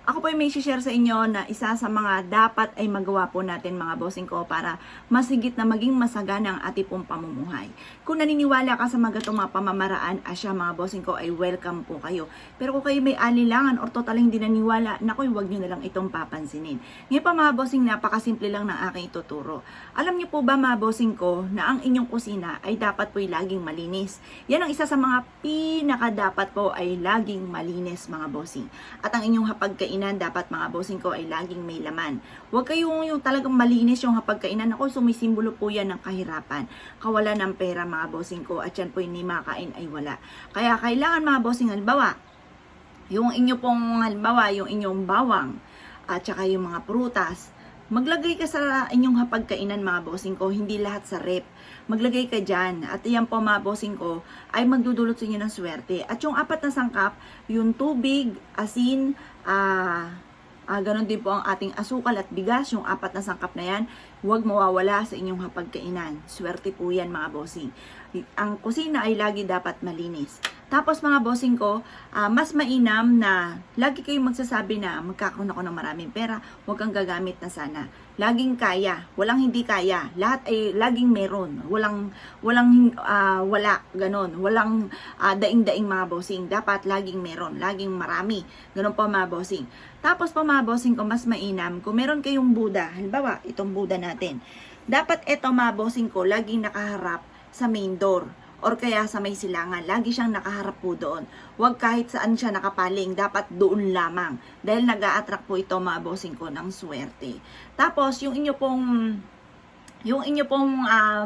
Ako po ay may share sa inyo na isa sa mga dapat ay magawa po natin mga bossing ko para mas higit na maging masagana ang ating pong pamumuhay. Kung naniniwala ka sa mga gatong mga pamamaraan, asya mga bossing ko ay welcome po kayo. Pero kung kayo may alilangan or total hindi naniniwala, nakoy huwag nyo na lang itong papansinin. Ngayon pa mga bossing, napakasimple lang ng aking ituturo. Alam niyo po ba mga bossing ko na ang inyong kusina ay dapat po ay laging malinis? Yan ang isa sa mga pinaka dapat po ay laging malinis mga bossing. At ang inyong hapagkainan dapat mga bossing ko ay laging may laman. Huwag kayong yung talagang malinis yung hapagkainan. Ako, sumisimbolo po yan ng kahirapan. Kawalan ng pera mga bossing ko at yan po hindi makain ay wala. Kaya kailangan mga bossing, halimbawa, yung inyong bawang at saka yung mga prutas, maglagay ka sa inyong hapagkainan mga bossing ko, hindi lahat sa rep. Maglagay ka dyan. At yan po mga bossing ko ay magdudulot sa inyo ng swerte. At yung apat na sangkap, yung tubig, asin, ganon din po ang ating asukal at bigas, yung apat na sangkap na yan, huwag mawawala sa inyong hapagkainan. Swerte po yan mga bossing. Ang kusina ay lagi dapat malinis. Tapos mga bossing ko, mas mainam na lagi kayong magsasabi na magkakaroon ako ng maraming pera, huwag kang gagamit na sana. Laging kaya, walang hindi kaya. Lahat ay laging meron. Wala, ganon. Walang daing-daing mga bossing. Dapat laging meron, laging marami. Ganon po mga bossing. Tapos po mga bossing ko, mas mainam, kung meron kayong Buddha, halimbawa, itong Buddha natin, dapat ito mga bossing ko, laging nakaharap sa main door or kaya sa may silangan. Lagi siyang nakaharap po doon. Huwag kahit saan siya nakapaling, dapat doon lamang. Dahil nag-a-attract po ito mga bossing ko ng swerte. Tapos, yung inyo pong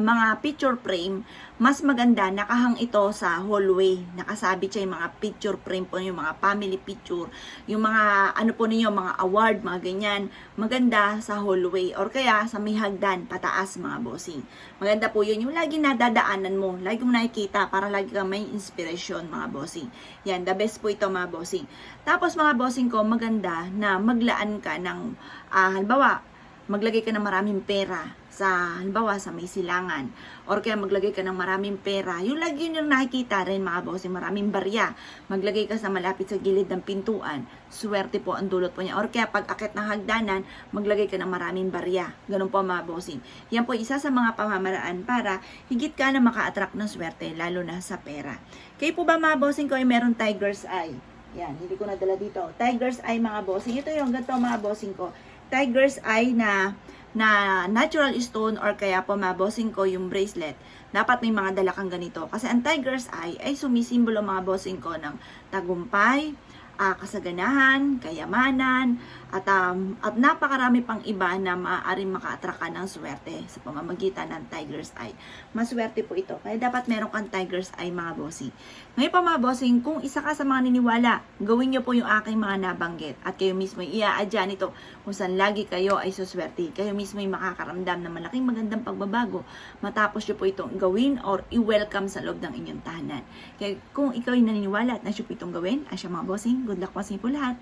mga picture frame, mas maganda nakahang ito sa hallway. Nakasabit siya yung mga picture frame po, yung mga family picture, yung mga ano po ninyo, mga award, mga ganyan. Maganda sa hallway or kaya sa may hagdan, pataas mga bossing. Maganda po yun, yung lagi nadadaanan mo, lagi mo nakikita para lagi kang may inspiration mga bossing. Yan, the best po ito mga bossing. Tapos mga bossing ko, maganda na maglaan ka ng, halimbawa, maglagay ka ng maraming pera sa, halimbawa, sa may silangan. Or kaya maglagay ka ng maraming pera. Yung lagi yung nakikita rin mga bossing, maraming barya. Maglagay ka sa malapit sa gilid ng pintuan. Swerte po ang dulot po niya. Or kaya pag akit ng hagdanan, maglagay ka ng maraming barya. Ganun po mga bossing. Yan po isa sa mga pamamaraan para higit ka na maka-attract ng swerte, lalo na sa pera. Kayo po ba mga bossing ko ay meron tiger's eye? Yan, hindi ko nadala dito. Tiger's eye mga bossing. Ito yung ganito mga bossing ko. Tiger's eye na natural stone or kaya po mga bossing ko yung bracelet. Dapat may mga dala kang ganito. Kasi ang tiger's eye ay sumisimbolo mga bossing ko ng tagumpay, kasaganahan, kayamanan, at napakarami pang iba na maaaring maka-attract ka ng swerte sa pamamagitan ng tiger's eye. Maswerte po ito. Kaya dapat meron kang tiger's eye mga bossing. Ngayon pa mga bossing, kung isa ka sa mga niniwala, gawin nyo po yung aking mga nabanggit at kayo mismo i-a-adya nito kung saan lagi kayo ay suswerte. Kayo mismo ay makakaramdam ng malaking magandang pagbabago matapos nyo po itong gawin or i-welcome sa loob ng inyong tahanan. Kaya kung ikaw ay naniniwala at nasyo po itong gawin, asya mga bossing, good luck po sa inyo po lahat.